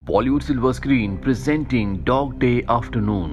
Bollywood silver screen presenting dog day afternoon.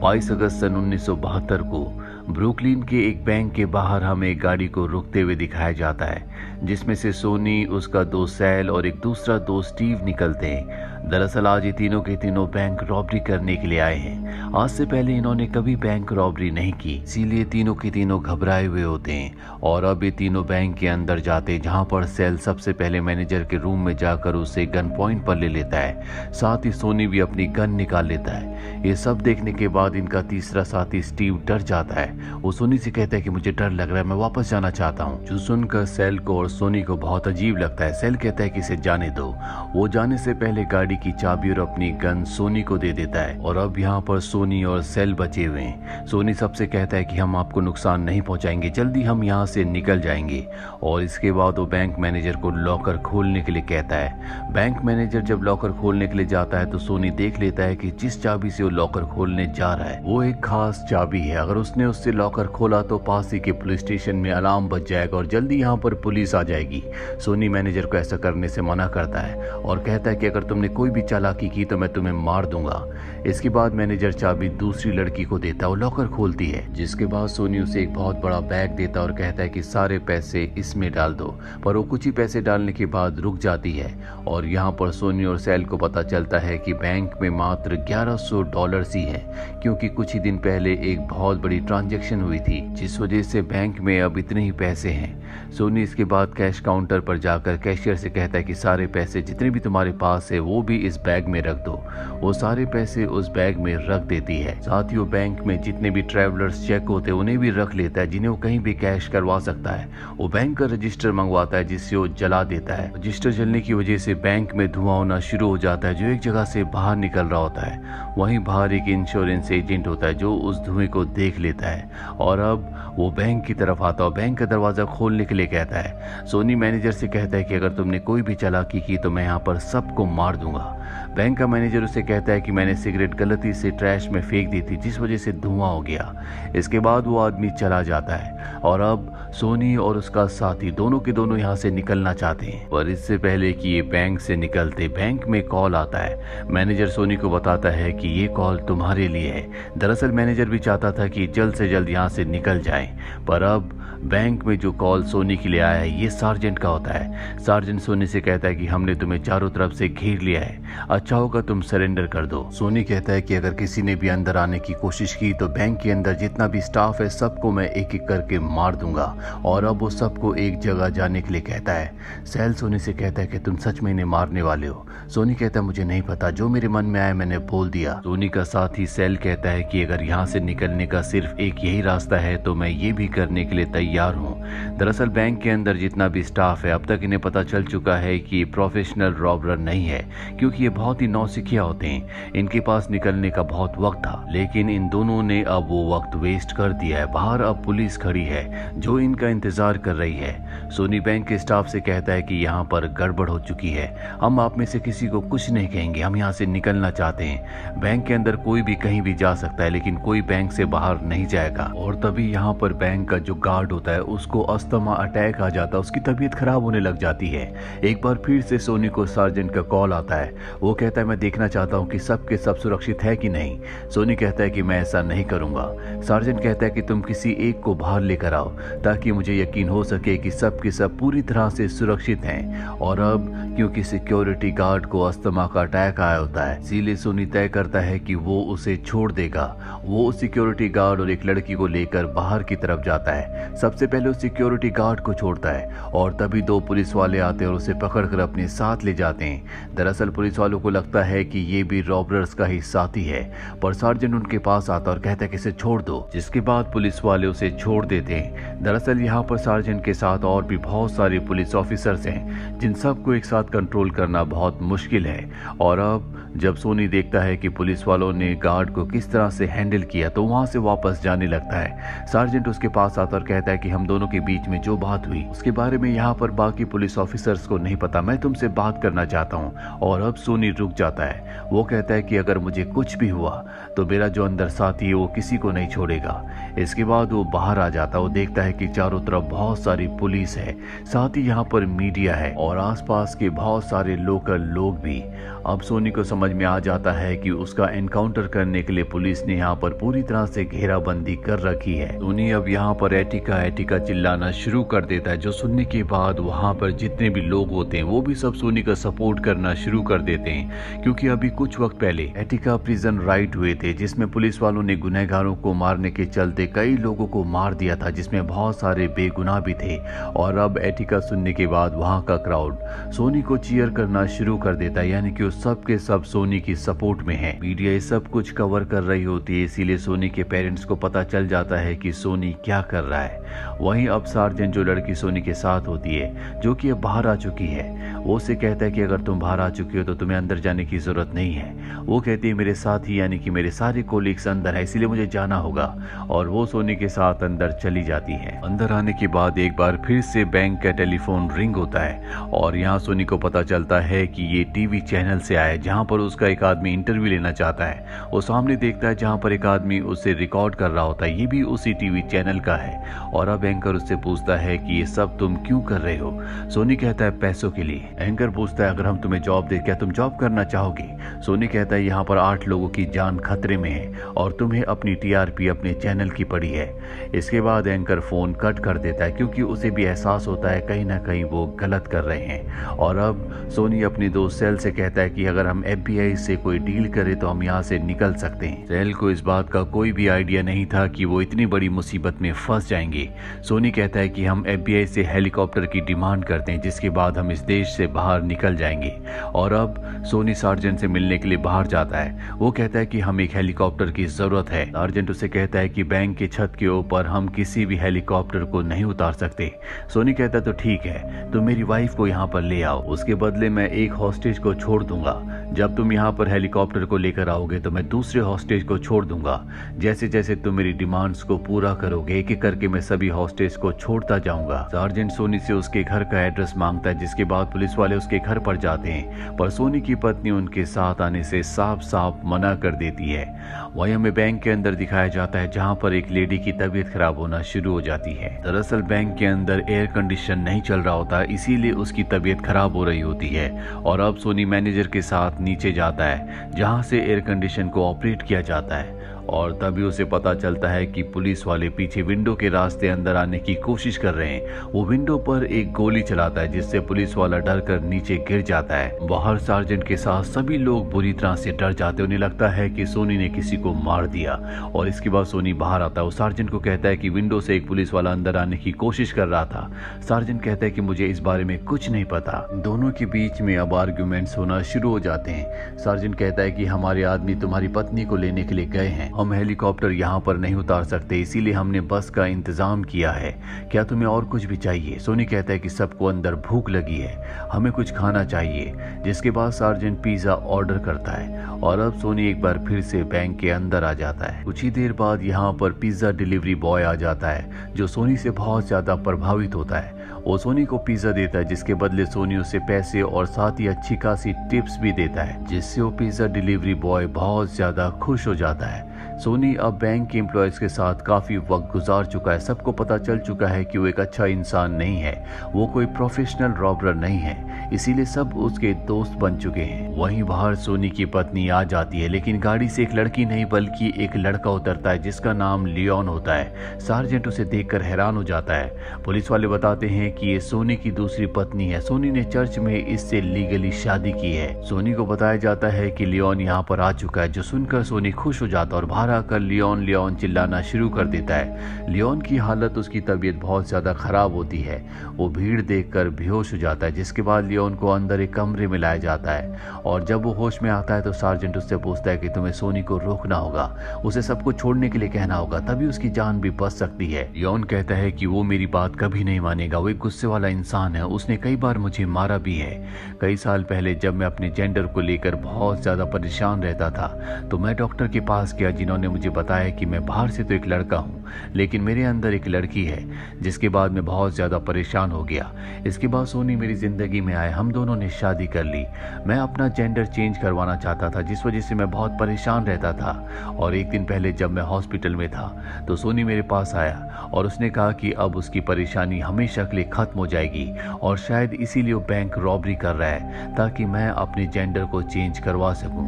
22 अगस्त सन 1972 को Brooklyn के एक बैंक के बाहर हमें एक गाड़ी को रुकते हुए दिखाया जाता है, जिसमें से सोनी, उसका दोस्त सैल और एक दूसरा दोस्त स्टीव निकलते हैं। दरअसल आज ये तीनों के तीनों बैंक रॉबरी करने के लिए आए हैं। आज से पहले इन्होंने कभी बैंक रॉबरी नहीं की, इसीलिए तीनों के तीनों घबराए हुए होते हैं। और अब ये तीनों बैंक के अंदर जाते हैं, जहां पर सैल सबसे पहले मैनेजर के रूम में जाकर उसे गन पॉइंट पर ले लेता है। साथ ही सोनी भी अपनी गन निकाल लेता है। ये सब देखने के बाद इनका तीसरा साथी स्टीव डर जाता है। वो सोनी से कहता है कि मुझे डर लग रहा है, मैं वापस जाना चाहता हूँ। जो सुनकर सैल को और सोनी को बहुत अजीब लगता है। सैल कहता है कि इसे जाने दो। वो जाने से पहले गाड़ी की चाबी और अपनी गन सोनी को दे देता है। और अब यहाँ पर सोनी और सैल बचे हुए हैं। सोनी सबसे कहता है कि हम आपको नुकसान नहीं पहुंचाएंगे, जल्दी हम यहाँ से निकल जाएंगे। और इसके बाद वो बैंक मैनेजर को लॉकर खोलने के लिए कहता है। बैंक मैनेजर जब लॉकर खोलने के लिए जाता है तो सोनी देख लेता है कि जिस चाबी से वो लॉकर खोलने जा रहा है वो एक खास चाबी है। अगर उसने उससे लॉकर खोला तो पास ही के पुलिस स्टेशन में अलार्म बज जाएगा और जल्दी यहाँ पर पुलिस आ जाएगी। सोनी मैनेजर को ऐसा करने से मना करता है और कहता है कि अगर तुमने कोई भी चालाकी की तो मैं तुम्हें मार दूंगा। इसके बाद मैनेजर चाबी दूसरी लड़की को देता है, वो लॉकर खोलती है, जिसके बाद सोनी उसे एक बहुत बड़ा बैग देता है और कहता है कि सारे पैसे इसमें डाल दो। पर वो कुछ ही पैसे डालने के बाद रुक जाती है। और यहाँ पर सोनी और सैल को पता चलता है कि बैंक में मात्र $1100 ही है, क्योंकि कुछ ही दिन पहले एक बहुत बड़ी ट्रांजैक्शन हुई थी, जिस वजह से बैंक में अब इतने ही पैसे हैं। सोनी इसके बाद कैश काउंटर पर जाकर कैशियर से कहता है कि सारे पैसे जितने भी तुम्हारे पास है वो भी इस बैग में रख दो। वो सारे पैसे उस बैग में रख देती है। साथ ही वो बैंक में जितने भी ट्रैवलर्स चेक होते हैं उन्हें भी रख लेता है, जिन्हें वो कहीं भी कैश करवा सकता है। वो बैंक का रजिस्टर मंगवाता है, जिससे वो जला देता है। रजिस्टर जलने की वजह से बैंक में धुआं होना शुरू हो जाता है, जो एक जगह से बाहर निकल रहा होता है। वहीं बाहर एक इंश्योरेंस एजेंट होता है जो उस धुएं को देख लेता है और अब वो बैंक की तरफ आता है और बैंक का दरवाजा खोलने के लिए कहता है। सोनी मैनेजर से कहता है कि अगर तुमने कोई भी चालाकी की तो मैं यहाँ पर सबको मार दूंगा। बैंक का मैनेजर उसे कहता है कि मैंने सिगरेट गलती से ट्रैश में फेंक दी थी, जिस वजह से धुआं हो गया। इसके बाद वो आदमी चला जाता है और अब सोनी और उसका साथी दोनों के दोनों यहाँ से निकलना चाहते हैं। पर इससे पहले कि ये बैंक से निकलते, बैंक में कॉल आता है। मैनेजर सोनी को बताता है कि ये कॉल तुम्हारे लिए है। दरअसल मैनेजर भी चाहता था कि जल्द से जल्द यहाँ से निकल जाए, पर अब बैंक में जो कॉल सोनी के लिए आया है ये सार्जेंट का होता है। सार्जेंट सोनी से कहता है कि हमने तुम्हें चारों तरफ से घेर लिया है, अच्छा होगा तुम सरेंडर कर दो। सोनी कहता है कि अगर किसी ने भी अंदर आने की कोशिश की तो बैंक के अंदर जितना भी स्टाफ है सबको मैं एक एक करके मार दूंगा। और अब वो सबको एक जगह जाने के लिए कहता है। सैल सोनी से कहता है कि तुम सच में इन्हें मारने वाले हो। सोनी कहता है मुझे नहीं पता, जो मेरे मन में आया मैंने बोल दिया। सोनी का साथी सैल कहता है कि अगर यहाँ से निकलने का सिर्फ एक यही रास्ता है तो मैं ये भी करने के लिए तैयार हूँ। दरअसल बैंक के अंदर जितना भी स्टाफ है अब तक इन्हें पता चल चुका है कि ये प्रोफेशनल रॉबर नहीं है, क्योंकि ये बहुत ही नौसिखिया होते हैं। इनके पास निकलने का बहुत वक्त था, लेकिन इन दोनों ने अब वो वक्त वेस्ट कर दिया है। बाहर अब पुलिस खड़ी है जो इनका इंतजार कर रही है। सोनी बैंक के स्टाफ से कहता है कि यहाँ पर गड़बड़ हो चुकी है, हम आप में से किसी को कुछ नहीं कहेंगे, हम यहाँ से निकलना चाहते हैं। बैंक के अंदर कोई भी कहीं भी जा सकता है, लेकिन कोई बैंक से बाहर नहीं जाएगा। और तभी यहाँ पर बैंक का जो गार्ड होता है उसको अस्थमा अटैक आ जाता है, उसकी तबीयत खराब होने लग जाती है। एक बार फिर से सोनी को सार्जेंट का कॉल आता है। वो कहता है मैं देखना चाहता हूँ कि सब के सब सुरक्षित है कि नहीं। सोनी कहता है कि मैं ऐसा नहीं करूंगा। सार्जेंट कहता है कि तुम किसी एक को बाहर लेकर आओ ताकि मुझे यकीन हो सके कि सब के सब पूरी तरह से सुरक्षित हैं। और अब क्योंकि सिक्योरिटी गार्ड को अस्थमा का अटैक आया होता है, इसीलिए सोनी तय करता है कि वो उसे छोड़ देगा। वो सिक्योरिटी गार्ड और एक लड़की को लेकर बाहर की तरफ जाता है। सबसे पहले उस सिक्योरिटी गार्ड को छोड़ता है और तभी दो पुलिस वाले आते हैं और उसे पकड़कर अपने साथ ले जाते हैं। दरअसल पुलिस वालों को लगता है कि ये भी रॉबर्स का ही साथी है, पर सार्जेंट उनके पास आता और कहता है कि इसे छोड़ दो, जिसके बाद पुलिस वाले उसे छोड़ देते हैं। दरअसल यहाँ पर सार्जेंट के साथ और भी बहुत सारे पुलिस ऑफिसर्स हैं, जिन सबको एक साथ कंट्रोल करना बहुत मुश्किल है। और अब जब सोनी देखता है कि पुलिस वालों ने गार्ड को किस तरह से हैंडल किया तो वहां से वापस जाने लगता है। सार्जेंट उसके पास आता और कहता है कि हम दोनों के बीच में जो बात हुई उसके बारे में यहाँ पर बाकी पुलिस ऑफिसर्स को नहीं पता, मैं तुमसे बात करना चाहता हूँ। और अब सोनी रुक जाता है। वो कहता है कि अगर मुझे कुछ भी हुआ तो मेरा जो अंदर साथी है वो किसी को नहीं छोड़ेगा। इसके बाद वो बाहर आ जाता, वो देखता है कि चारों तरफ बहुत सारी पुलिस है, साथ ही यहाँ पर मीडिया है और आसपास के के बहुत सारे लोकल लोग भी। अब सोनी को समझ में आ जाता है कि उसका एनकाउंटर करने के लिए पुलिस ने यहाँ पर पूरी तरह से घेराबंदी कर रखी है। सोनी अब यहाँ पर एटिका एटिका चिल्लाना शुरू कर देता है, जो सुनने के बाद वहाँ पर जितने भी लोग होते हैं वो भी सब सोनी का सपोर्ट करना शुरू कर देते हैं, क्योंकि अभी कुछ वक्त पहले एटिका प्रिजन राइट हुए थे, जिसमें पुलिस वालों ने गुनहगारों को मारने के चलते कई लोगों को मार दिया था, जिसमें बहुत सारे बेगुनाह भी थे। और अब एटिका सुनने के बाद वहाँ का क्राउड सोनी को चीयर करना शुरू कर देता है, यानी कि वो सब के सब सोनी की सपोर्ट में है। मीडिया ये सब कुछ कवर कर रही होती है, इसीलिए सोनी के पेरेंट्स को पता चल जाता है कि सोनी क्या कर रहा है। वहीं अब सार्जेंट, जो लड़की सोनी के साथ होती है, जो कि अब बाहर आ चुकी है, वो उसे कहता है कि अगर तुम बाहर आ चुकी हो तो तुम्हें अंदर जाने की जरूरत नहीं है। वो कहती है मेरे साथ ही, यानी कि मेरे सारे कोलीग्स अंदर है, इसीलिए मुझे जाना होगा। और वो सोनी के साथ अंदर चली जाती है। अंदर आने के बाद एक बार फिर से बैंक का टेलीफोन रिंग होता है और यहाँ सोनी को पता चलता है कि ये टीवी चैनल से आया है, जहाँ पर उसका एक आदमी इंटरव्यू लेना चाहता है। वो सामने देखता है जहाँ पर एक आदमी उसे रिकॉर्ड कर रहा होता है, ये भी उसी टीवी चैनल का है। और अब एंकर उससे पूछता है कि ये सब तुम क्यों कर रहे हो? सोनी कहता है पैसों के लिए। एंकर पूछता है अगर हम तुम्हें जॉब दे, क्या तुम जॉब करना चाहोगी? सोनी कहता है यहाँ पर 8 लोगों की जान खतरे में है और तुम्हें अपनी टीआरपी अपने चैनल की पड़ी है। इसके बाद एंकर फोन कट कर देता है, क्योंकि उसे भी एहसास होता है कहीं ना कहीं वो गलत कर रहे हैं। और अब सोनी अपनी दोस्त सेल से कहता है कि अगर हम FBI से कोई डील करें तो हम यहाँ से निकल सकते हैं। सेल को इस बात का कोई भी आइडिया नहीं था कि वो इतनी बड़ी मुसीबत में फंस जाएंगे। सोनी कहता है कि हम FBI से हेलीकॉप्टर की डिमांड करते हैं, जिसके बाद हम इस देश से बाहर निकल जाएंगे। और अब सोनी सार्जेंट से मिलने के लिए बाहर जाता है। वो कहता है कि हमें एक हेलीकॉप्टर की जरूरत है। सार्जेंट उसे कहता है कि बैंक की छत के ऊपर हम किसी भी हेलीकॉप्टर को नहीं उतार सकते। सोनी कहता है तो ठीक है, तो मेरी वाइफ को यहाँ पर ले आओ, उसके बदले मैं एक हॉस्टेज को छोड़ दूंगा। जब तुम यहाँ पर हेलीकॉप्टर को लेकर आओगे तो मैं दूसरे हॉस्टेज को छोड़ दूंगा। जैसे जैसे तुम मेरी डिमांड्स को पूरा करोगे, एक एक करके मैं सभी हॉस्टेज को छोड़ता जाऊंगा। सार्जेंट सोनी से उसके घर का एड्रेस मांगता है, जिसके बाद पुलिस वाले उसके घर पर जाते हैं, पर सोनी की पत्नी उनके साथ आने से साफ साफ मना कर देती है। वहीं हमें बैंक के अंदर दिखाया जाता है, जहां पर एक लेडी की तबीयत खराब होना शुरू हो जाती है। दरअसल बैंक के अंदर एयर कंडीशन नहीं चल रहा होता, इसीलिए उसकी तबीयत खराब हो रही होती है। और अब सोनी मैनेजर के साथ नीचे जाता है, जहां से एयर कंडीशन को ऑपरेट किया जाता है। और तभी उसे पता चलता है कि पुलिस वाले पीछे विंडो के रास्ते अंदर आने की कोशिश कर रहे हैं। वो विंडो पर एक गोली चलाता है, जिससे पुलिस वाला डर कर नीचे गिर जाता है। बाहर सार्जेंट के साथ सभी लोग बुरी तरह से डर जाते, उन्हें लगता है कि सोनी ने किसी को मार दिया। और इसके बाद सोनी बाहर आता है। वो सार्जेंट को कहता है कि विंडो से एक पुलिस वाला अंदर आने की कोशिश कर रहा था। सार्जेंट कहता है कि मुझे इस बारे में कुछ नहीं पता। दोनों के बीच में अब आर्ग्यूमेंट्स होना शुरू हो जाते हैं। सार्जेंट कहता है कि हमारे आदमी तुम्हारी पत्नी को लेने के लिए गए हैं, हम हेलीकॉप्टर यहाँ पर नहीं उतार सकते, इसीलिए हमने बस का इंतजाम किया है। क्या तुम्हें और कुछ भी चाहिए? सोनी कहता है कि सबको अंदर भूख लगी है, हमें कुछ खाना चाहिए। जिसके बाद सार्जेंट पिज्जा ऑर्डर करता है और अब सोनी एक बार फिर से बैंक के अंदर आ जाता है। कुछ ही देर बाद यहाँ पर पिज्जा डिलीवरी बॉय आ जाता है, जो सोनी से बहुत ज्यादा प्रभावित होता है। वो सोनी को पिज्जा देता है, जिसके बदले सोनी उसे पैसे और साथ ही अच्छी खासी टिप्स भी देता है, जिससे वो पिज्जा डिलीवरी बॉय बहुत ज्यादा खुश हो जाता है। सोनी अब बैंक के एम्प्लॉयज के साथ काफी वक्त गुजार चुका है। सबको पता चल चुका है कि वो एक अच्छा इंसान नहीं है, वो कोई प्रोफेशनल रॉबर नहीं है, इसीलिए सब उसके दोस्त बन चुके हैं। वहीं बाहर सोनी की पत्नी आ जाती है, लेकिन गाड़ी से एक लड़की नहीं बल्कि एक लड़का उतरता है, जिसका नाम लियोन होता है। सार्जेंट उसे देखकर हैरान हो जाता है। पुलिस वाले बताते हैं कि ये सोनी की दूसरी पत्नी है, सोनी ने चर्च में इससे लीगली शादी की है। सोनी को बताया जाता है कि लियोन यहाँ पर आ चुका है, जो सुनकर सोनी खुश हो जाता है और बाहर आकर लियोन लियोन चिल्लाना शुरू कर देता है। लियोन की हालत, उसकी तबीयत बहुत ज्यादा खराब होती है। वो भीड़ देखकर बेहोश हो जाता है, जिसके बाद लियोन को अंदर एक कमरे में लाया जाता है। और जब वो होश में आता है तो सार्जेंट उससे पूछता है कि तुम्हें सोनी को रोकना होगा, उसे सब कुछ छोड़ने के लिए कहना होगा, तभी उसकी जान भी बच सकती है। लियोन कहता है कि वो मेरी बात कभी नहीं मानेगा, वो एक गुस्से वाला इंसान है, उसने कई बार मुझे मारा भी है। कई साल पहले जब मैं अपने जेंडर को लेकर बहुत ज्यादा परेशान रहता था तो मैं डॉक्टर के पास गया, जिन्होंने ने मुझे बताया कि मैं बाहर से तो एक लड़का हूँ, लेकिन मेरे अंदर एक लड़की है। जिसके बाद मैं बहुत ज़्यादा परेशान हो गया। इसके बाद सोनी मेरी ज़िंदगी में आए, हम दोनों ने शादी कर ली। मैं अपना जेंडर चेंज करवाना चाहता था, जिस वजह से मैं बहुत परेशान रहता था। और एक दिन पहले जब मैं हॉस्पिटल में था तो सोनी मेरे पास आया और उसने कहा कि अब उसकी परेशानी हमेशा के लिए ख़त्म हो जाएगी और शायद इसीलिए वो बैंक रॉबरी कर रहा है ताकि मैं अपने जेंडर को चेंज करवा सकूं।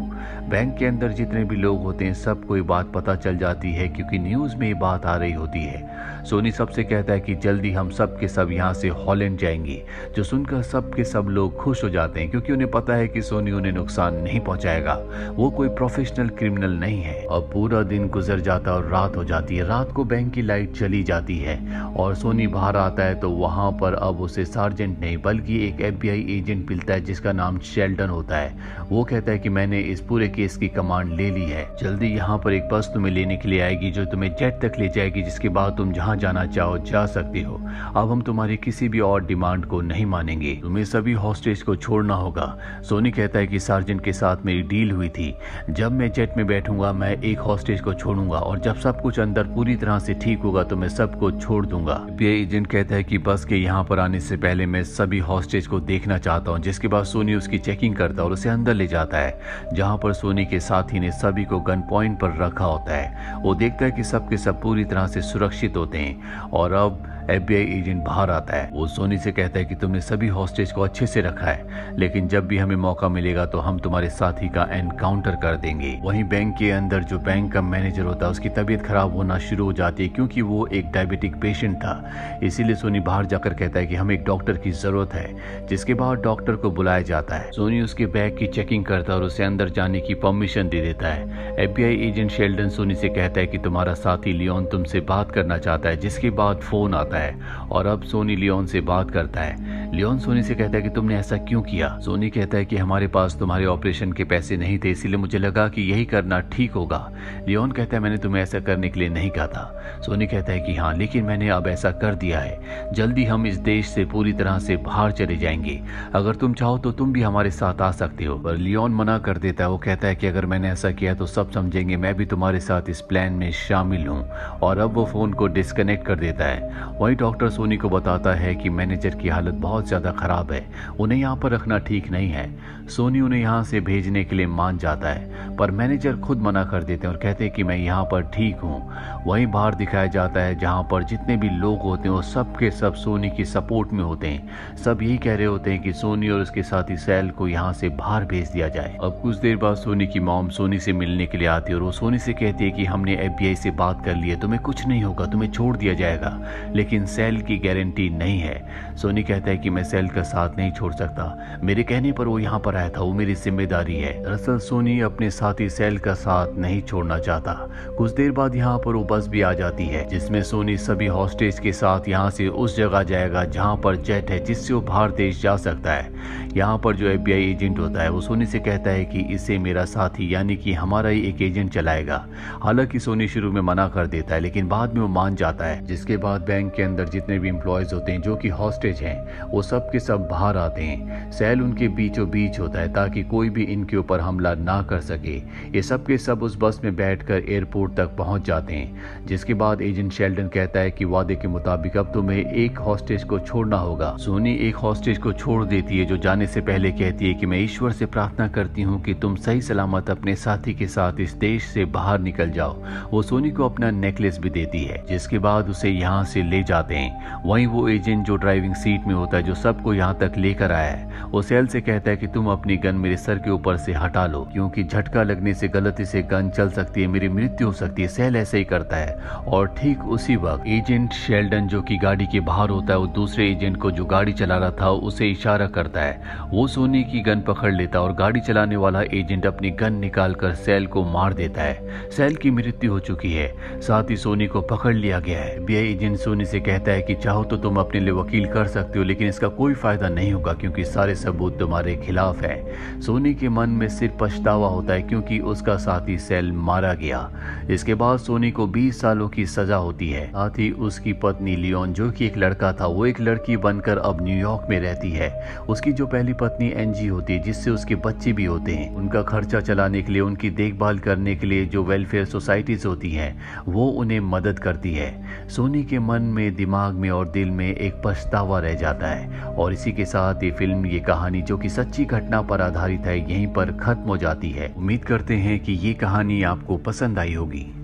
बैंक के अंदर जितने भी लोग होते हैं सबको ये बात पता चल जाती है क्योंकि न्यूज़ में ये बात आ रही होती है। सोनी सबसे कहता है कि जल्दी हम सब के सब यहाँ से हॉलैंड जाएंगे, जो सुनकर सब के सब लोग खुश हो जाते हैं क्योंकि उन्हें पता है कि सोनी उन्हें नुकसान नहीं पहुंचाएगा। वो कोई प्रोफेशनल क्रिमिनल नहीं है। अब पूरा दिन गुजर जाता और रात हो जाती है। रात को बैंक की लाइट चली जाती है और सोनी बाहर आता है तो वहां पर अब उसे सार्जेंट नहीं बल्कि एक FBI एजेंट मिलता है जिसका नाम शेल्डन होता है। वो कहता है कि मैंने इस पूरे केस की कमांड ले ली है, जल्दी यहाँ पर एक बस तुम्हें लेने के लिए आएगी जो तुम्हें जेट तक ले जाएगी, जिसके बाद तुम जहाँ जाना चाहो जा सकते हो। अब हम तुम्हारी किसी भी और डिमांड को नहीं मानेंगे, तुम्हें सभी हॉस्टेज को छोड़ना होगा। सोनी कहता है कि सार्जेंट के साथ मेरी डील हुई थी, जब मैं जेट में बैठूंगा मैं एक हॉस्टेज को छोड़ूंगा और जब सब कुछ अंदर पूरी तरह से ठीक होगा तो मैं सबको छोड़ दूंगा। FBI एजेंट कहता है कि बस के यहाँ पर आने से पहले मैं सभी हॉस्टेज को देखना चाहता हूँ। जिसके बाद सोनी उसकी चेकिंग करता है और उसे अंदर ले जाता है जहाँ पर सोनी के साथी ने सभी को गन पॉइंट पर रखा होता है। वो देखता है कि सबके सब पूरी तरह से सुरक्षित होते हैं और अब FBI एजेंट बाहर आता है। वो सोनी से कहता है कि तुमने सभी हॉस्टेज को अच्छे से रखा है, लेकिन जब भी हमें मौका मिलेगा तो हम तुम्हारे साथी का एनकाउंटर कर देंगे। वहीं बैंक के अंदर जो बैंक का मैनेजर होता है उसकी तबीयत खराब होना शुरू हो जाती है क्योंकि वो एक डायबिटिक पेशेंट था। इसीलिए सोनी बाहर जाकर कहता है कि हमें एक डॉक्टर की जरूरत है। जिसके बाद डॉक्टर को बुलाया जाता है। सोनी उसके बैग की चेकिंग करता है और उसे अंदर जाने की परमिशन दे देता है। FBI एजेंट शेल्डन सोनी से कहता है कि तुम्हारा साथी लियोन तुमसे बात करना चाहता है। जिसके बाद फोन आता है और अब सोनी लियोन से बात करता है। लियोन सोनी से कहता है कि तुमने ऐसा क्यों किया। सोनी कहता है कि हमारे पास तुम्हारे ऑपरेशन के पैसे नहीं थे, इसीलिए मुझे लगा कि यही करना ठीक होगा। लियोन कहता है मैंने तुम्हें ऐसा करने के लिए नहीं कहा था। सोनी कहता है कि हाँ, लेकिन मैंने अब ऐसा कर दिया है। जल्दी हम इस देश से पूरी तरह से बाहर चले जाएंगे। अगर तुम चाहो तो तुम भी हमारे साथ आ सकते हो। पर लियोन मना कर देता है। वो कहता है कि अगर मैंने ऐसा किया तो सब समझेंगे मैं भी तुम्हारे साथ इस प्लान में शामिल हूँ। और अब वो फोन को डिस्कनेक्ट कर देता है। वहीं डॉक्टर सोनी को बताता है कि मैनेजर की हालत बहुत ज्यादा खराब है, उन्हें यहाँ पर रखना ठीक नहीं है। सोनी उन्हें यहाँ से भेजने के लिए मान जाता है, पर मैनेजर खुद मना कर देते हैं और कहते हैं कि मैं यहाँ पर ठीक हूँ। वहीं बाहर दिखाया जाता है जहाँ पर जितने भी लोग होते हैं वो सब के सब सोनी की सपोर्ट में होते हैं। सब यही कह रहे होते हैं कि सोनी और उसके साथी सैल को यहाँ से बाहर भेज दिया जाए। अब कुछ देर बाद सोनी की मॉम सोनी से मिलने के लिए आती है और वो सोनी से कहती है कि हमने FBI से बात कर ली है, तुम्हें कुछ नहीं होगा, तुम्हें छोड़ दिया जाएगा, लेकिन सैल की गारंटी नहीं है। सोनी कहता है कि मैं सैल का साथ नहीं छोड़ सकता, मेरे कहने पर वो यहाँ पर आया था, वो मेरी जिम्मेदारी है। दरअसल सोनी अपने साथी सैल का साथ नहीं छोड़ना चाहता। कुछ देर बाद यहाँ पर वो बस भी आ जाती है जिसमें सोनी सभी हॉस्टेज के साथ यहाँ से उस जगह जाएगा जहाँ पर जेट है जिससे वो बाहर देश जा सकता है। यहाँ पर जो FBI एजेंट होता है वो सोनी से कहता है कि इसे मेरा साथी यानी कि हमारा ही एक एजेंट चलाएगा। हालांकि सोनी शुरू में मना कर देता है लेकिन बाद में वो मान जाता है। जिसके बाद बैंक के अंदर जितने भी एम्प्लॉयज होते हैं जो कि हॉस्टेज हैं वो सब के सब बाहर आते हैं। सैल उनके बीचों बीच होता है ताकि कोई भी इनके ऊपर हमला ना कर सके। ये सब के सब उस बस में बैठकर एयरपोर्ट तक पहुंच जाते हैं। जिसके बाद एजेंट शेल्डन कहता है कि वादे के मुताबिक अब तुम्हें एक हॉस्टेज को छोड़ना होगा। सोनी एक हॉस्टेज को छोड़ देती है जो जाने से पहले कहती है कि मैं ईश्वर से प्रार्थना करती हूँ कि तुम सही सलामत अपने साथी के साथ इस देश से बाहर निकल जाओ। वो सोनी को अपना नेकलेस भी देती है। जिसके बाद उसे यहाँ से ले जाते हैं। वहीं वो एजेंट जो ड्राइविंग सीट में होता है जो सबको यहाँ तक लेकर आया है वो सैल से कहता है कि तुम अपनी गन मेरे सर के ऊपर से हटा लो क्योंकि झटका लगने से गलती से गन चल सकती है, मेरी मृत्यु हो सकती है। सैल ऐसे ही करता है और ठीक उसी वक्त एजेंट शेल्डन जो कि गाड़ी के बाहर होता है वो दूसरे एजेंट को जो गाड़ी चला रहा था उसे इशारा करता है। वो सोनी की गन पकड़ लेता है और गाड़ी चलाने वाला एजेंट अपनी गन निकालकर सैल को मार देता है। सैल की मृत्यु हो चुकी है, साथ ही सोनी को पकड़ लिया गया है। FBI एजेंट सोनी से कहता है कि चाहो तो तुम अपने लिए वकील कर सकते हो लेकिन इसका कोई फायदा नहीं होगा क्योंकि सारे सबूत तुम्हारे खिलाफ है। सोनी के मन में सिर्फ पछतावा होता है क्योंकि उसका साथी सेल मारा गया। इसके बाद सोनी को 20 सालों की सजा होती है। साथ ही उसकी पत्नी लियोन, जो कि एक लड़का था, वो एक लड़की बनकर अब न्यूयॉर्क में रहती है। उसकी जो पहली पत्नी एनजी होती है, जिससे उसके बच्चे भी होते हैं, उनका खर्चा चलाने के लिए, उनकी देखभाल करने के लिए जो वेलफेयर सोसाइटीज होती हैं, वो उन्हें मदद करती है। सोनी के मन में, दिमाग में और दिल में एक पछतावा रह जाता है। और इसी के साथ ये फिल्म, ये कहानी जो कि सच्ची घटना पर आधारित है, यहीं पर खत्म हो जाती है। उम्मीद करते हैं कि ये कहानी आपको पसंद आई होगी।